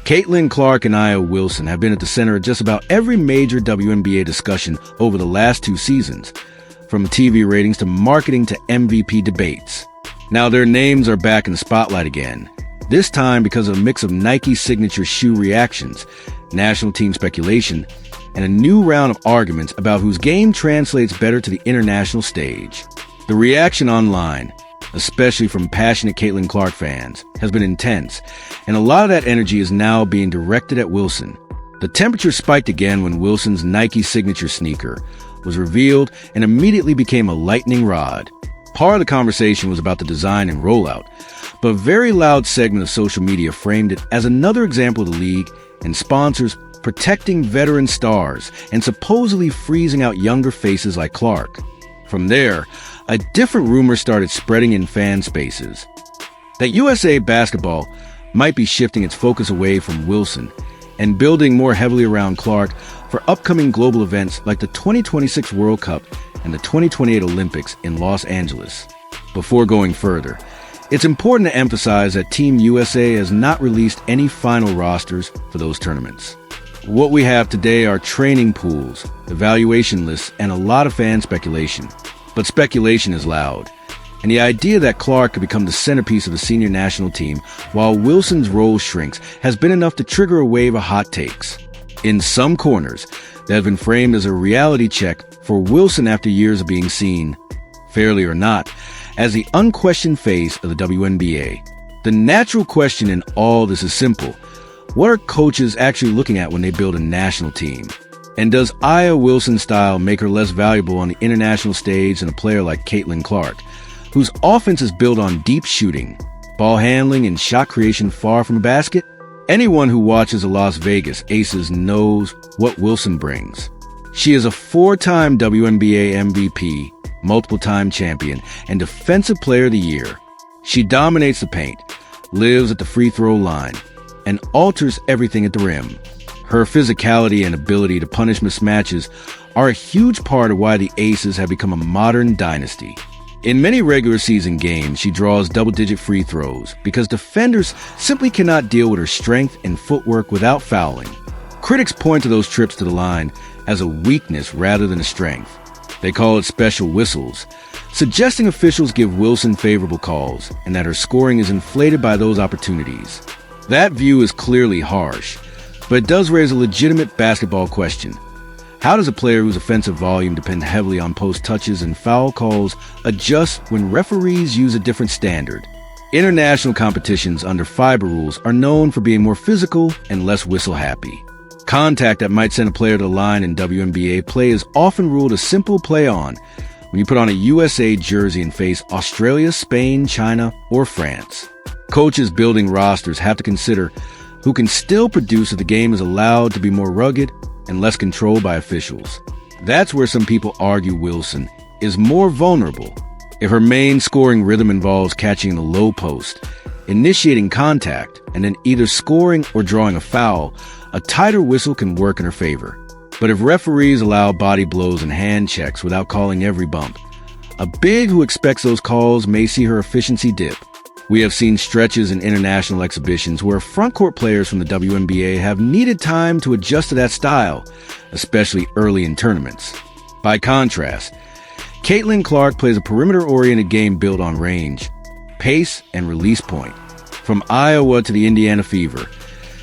Caitlin Clark and Aya Wilson have been at the center of just about every major WNBA discussion over the last 2 seasons, from TV ratings to marketing to MVP debates. Now their names are back in the spotlight again, this time because of a mix of Nike signature shoe reactions, national team speculation, and a new round of arguments about whose game translates better to the international stage. The reaction online, especially from passionate Caitlin Clark fans, has been intense, and a lot of that energy is now being directed at Wilson. The temperature spiked again when Wilson's Nike signature sneaker was revealed and immediately became a lightning rod. Part of the conversation was about the design and rollout, but a very loud segment of social media framed it as another example of the league and sponsors protecting veteran stars and supposedly freezing out younger faces like Clark. From there, a different rumor started spreading in fan spaces that USA Basketball might be shifting its focus away from Wilson and building more heavily around Clark for upcoming global events like the 2026 World Cup and the 2028 Olympics in Los Angeles. Before going further, it's important to emphasize that Team USA has not released any final rosters for those tournaments. What we have today are training pools, evaluation lists, and a lot of fan speculation. But speculation is loud, and the idea that Clark could become the centerpiece of the senior national team while Wilson's role shrinks has been enough to trigger a wave of hot takes. In some corners, that have been framed as a reality check for Wilson after years of being seen, fairly or not, as the unquestioned face of the WNBA. The natural question in all this is simple. What are coaches actually looking at when they build a national team? And does Aya Wilson's style make her less valuable on the international stage than a player like Caitlin Clark, whose offense is built on deep shooting, ball handling, and shot creation far from a basket? Anyone who watches the Las Vegas Aces knows what Wilson brings. She is a 4-time WNBA MVP, multiple-time champion, and Defensive Player of the Year. She dominates the paint, lives at the free throw line, and alters everything at the rim. Her physicality and ability to punish mismatches are a huge part of why the Aces have become a modern dynasty. In many regular season games, she draws double-digit free throws because defenders simply cannot deal with her strength and footwork without fouling. Critics point to those trips to the line as a weakness rather than a strength. They call it special whistles, suggesting officials give Wilson favorable calls and that her scoring is inflated by those opportunities. That view is clearly harsh, but it does raise a legitimate basketball question. How does a player whose offensive volume depends heavily on post touches and foul calls adjust when referees use a different standard? International competitions under FIBA rules are known for being more physical and less whistle-happy. Contact that might send a player to the line in WNBA play is often ruled a simple play-on when you put on a USA jersey and face Australia, Spain, China, or France. Coaches building rosters have to consider who can still produce if the game is allowed to be more rugged and less controlled by officials. That's where some people argue Wilson is more vulnerable. If her main scoring rhythm involves catching the low post, initiating contact, and then either scoring or drawing a foul, a tighter whistle can work in her favor. But if referees allow body blows and hand checks without calling every bump, a big who expects those calls may see her efficiency dip. We have seen stretches in international exhibitions where frontcourt players from the WNBA have needed time to adjust to that style, especially early in tournaments. By contrast, Caitlin Clark plays a perimeter-oriented game built on range, pace, and release point. From Iowa to the Indiana Fever,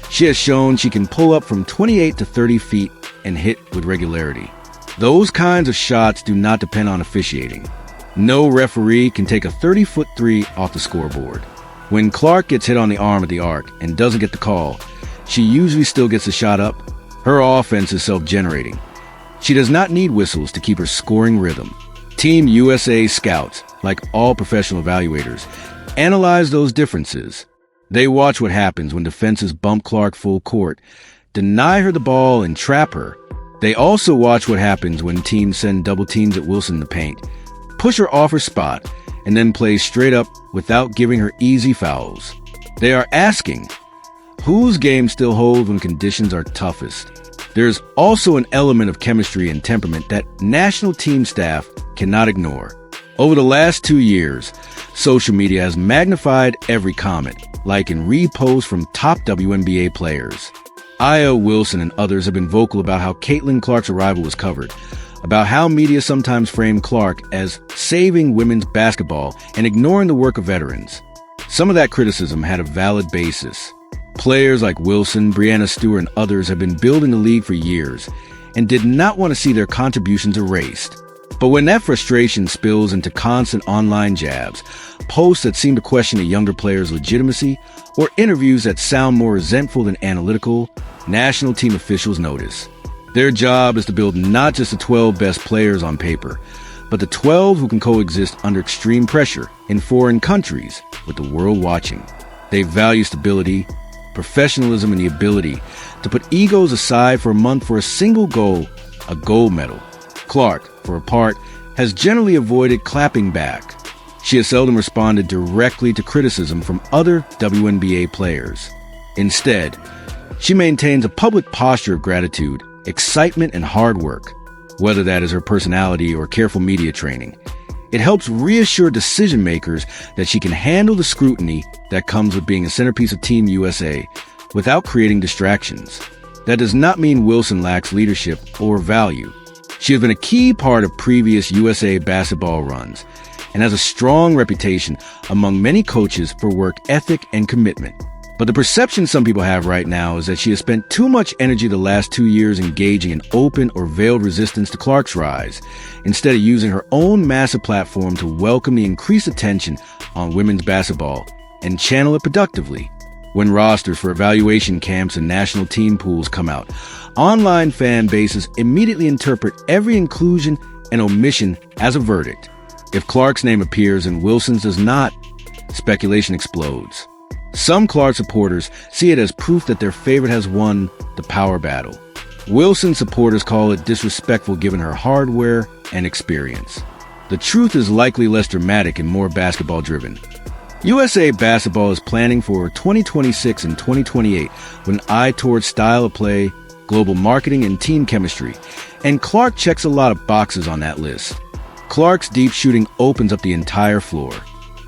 she has shown she can pull up from 28 to 30 feet and hit with regularity. Those kinds of shots do not depend on officiating. No referee can take a 30-foot three off the scoreboard. When Clark gets hit on the arm at the arc and doesn't get the call, she usually still gets the shot up. Her offense is self-generating. She does not need whistles to keep her scoring rhythm. Team USA scouts, like all professional evaluators, analyze those differences. They watch what happens when defenses bump Clark full court, deny her the ball, and trap her. They also watch what happens when teams send double teams at Wilson in the paint, push her off her spot, and then play straight up without giving her easy fouls. They are asking, whose game still holds when conditions are toughest? There's also an element of chemistry and temperament that national team staff cannot ignore. Over the last 2 years, social media has magnified every comment, like and repost from top WNBA players. Aya Wilson and others have been vocal about how Caitlin Clark's arrival was covered, about how media sometimes frame Clark as saving women's basketball and ignoring the work of veterans. Some of that criticism had a valid basis. Players like Wilson, Breanna Stewart, and others have been building the league for years and did not want to see their contributions erased. But when that frustration spills into constant online jabs, posts that seem to question a younger player's legitimacy, or interviews that sound more resentful than analytical, national team officials notice. Their job is to build not just the 12 best players on paper, but the 12 who can coexist under extreme pressure in foreign countries with the world watching. They value stability, professionalism, and the ability to put egos aside for a month for a single goal, a gold medal. Clark, for her part, has generally avoided clapping back. She has seldom responded directly to criticism from other WNBA players. Instead, she maintains a public posture of gratitude, excitement, and hard work, whether that is her personality or careful media training. It helps reassure decision makers that she can handle the scrutiny that comes with being a centerpiece of Team USA without creating distractions. That does not mean Wilson lacks leadership or value. She has been a key part of previous USA basketball runs and has a strong reputation among many coaches for work ethic and commitment. But the perception some people have right now is that she has spent too much energy the last 2 years engaging in open or veiled resistance to Clark's rise, instead of using her own massive platform to welcome the increased attention on women's basketball and channel it productively. When rosters for evaluation camps and national team pools come out, online fan bases immediately interpret every inclusion and omission as a verdict. If Clark's name appears and Wilson's does not, speculation explodes. Some Clark supporters see it as proof that their favorite has won the power battle. Wilson supporters call it disrespectful given her hardware and experience. The truth is likely less dramatic and more basketball-driven. USA Basketball is planning for 2026 and 2028 with an eye towards style of play, global marketing, and team chemistry, and Clark checks a lot of boxes on that list. Clark's deep shooting opens up the entire floor.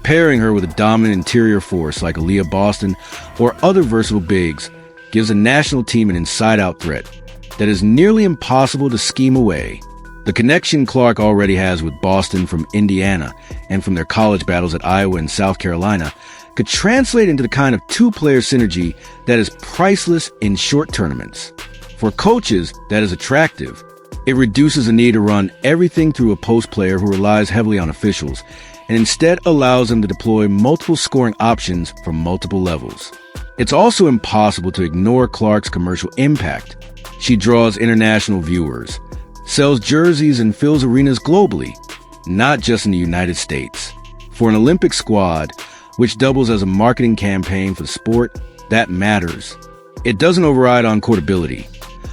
Pairing her with a dominant interior force like Aaliyah Boston or other versatile bigs gives a national team an inside-out threat that is nearly impossible to scheme away. The connection Clark already has with Boston from Indiana and from their college battles at Iowa and South Carolina could translate into the kind of two-player synergy that is priceless in short tournaments. For coaches, that is attractive. It reduces the need to run everything through a post player who relies heavily on officials and instead allows them to deploy multiple scoring options from multiple levels. It's also impossible to ignore Clark's commercial impact. She draws international viewers, sells jerseys, and fills arenas globally, not just in the United States. For an Olympic squad, which doubles as a marketing campaign for the sport, that matters. It doesn't override on-court ability,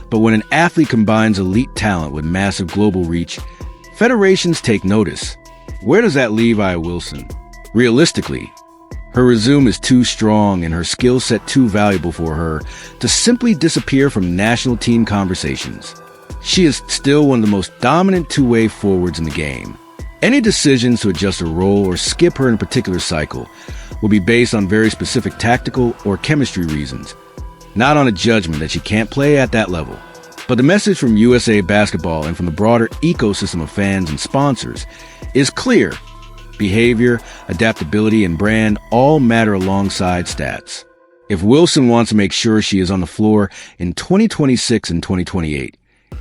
but when an athlete combines elite talent with massive global reach, federations take notice. Where does that leave Aya Wilson? Realistically, her resume is too strong and her skill set too valuable for her to simply disappear from national team conversations. She is still one of the most dominant two-way forwards in the game. Any decisions to adjust her role or skip her in a particular cycle will be based on very specific tactical or chemistry reasons, not on a judgment that she can't play at that level. But the message from USA Basketball and from the broader ecosystem of fans and sponsors is clear. Behavior, adaptability, and brand all matter alongside stats. If Wilson wants to make sure she is on the floor in 2026 and 2028,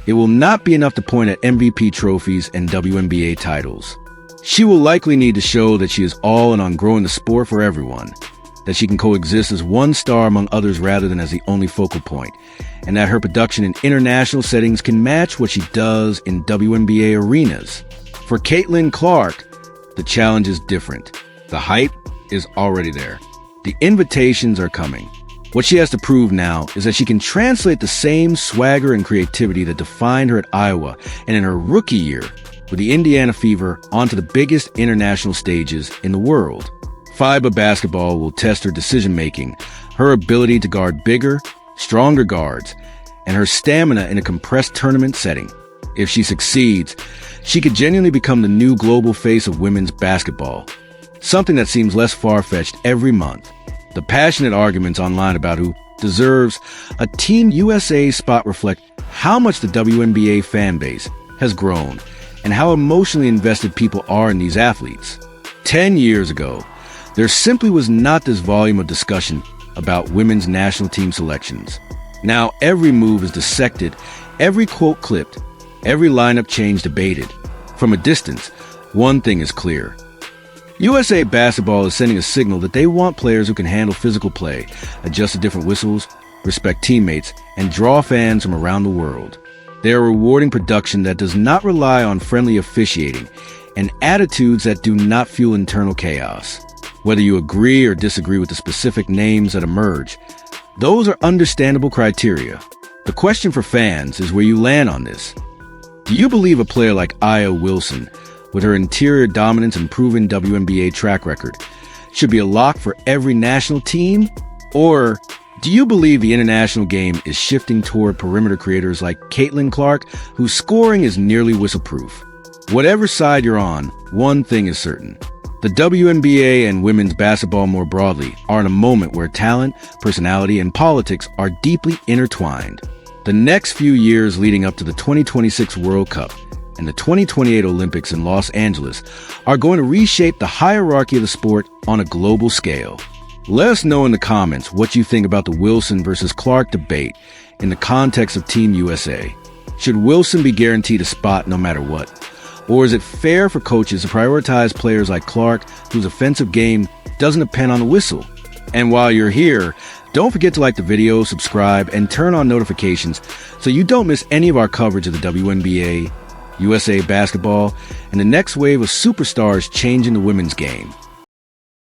it will not be enough to point at MVP trophies and WNBA titles. She will likely need to show that she is all in on growing the sport for everyone, that she can coexist as one star among others rather than as the only focal point, and that her production in international settings can match what she does in WNBA arenas. For Caitlin Clark, the challenge is different. The hype is already there. The invitations are coming. What she has to prove now is that she can translate the same swagger and creativity that defined her at Iowa and in her rookie year with the Indiana Fever onto the biggest international stages in the world. FIBA basketball will test her decision-making, her ability to guard bigger, stronger guards, and her stamina in a compressed tournament setting. If she succeeds, She could genuinely become the new global face of women's basketball, something that seems less far-fetched every month. The passionate arguments online about who deserves a Team USA spot reflect how much the WNBA fan base has grown and how emotionally invested people are in these athletes. 10 years ago, there simply was not this volume of discussion about women's national team selections. Now every move is dissected, every quote clipped, every lineup change debated. From a distance, one thing is clear. USA Basketball is sending a signal that they want players who can handle physical play, adjust to different whistles, respect teammates, and draw fans from around the world. They are rewarding production that does not rely on friendly officiating and attitudes that do not fuel internal chaos. Whether you agree or disagree with the specific names that emerge, those are understandable criteria. The question for fans is where you land on this. Do you believe a player like Aya Wilson, with her interior dominance and proven WNBA track record, should be a lock for every national team? Or do you believe the international game is shifting toward perimeter creators like Caitlin Clark, whose scoring is nearly whistle-proof? Whatever side you're on, one thing is certain. The WNBA and women's basketball more broadly are in a moment where talent, personality, and politics are deeply intertwined. The next few years leading up to the 2026 World Cup and the 2028 Olympics in Los Angeles are going to reshape the hierarchy of the sport on a global scale. Let us know in the comments what you think about the Wilson versus Clark debate in the context of Team USA. Should Wilson be guaranteed a spot no matter what? Or is it fair for coaches to prioritize players like Clark, whose offensive game doesn't depend on the whistle? And while you're here, don't forget to like the video, subscribe, and turn on notifications so you don't miss any of our coverage of the WNBA, USA Basketball, and the next wave of superstars changing the women's game.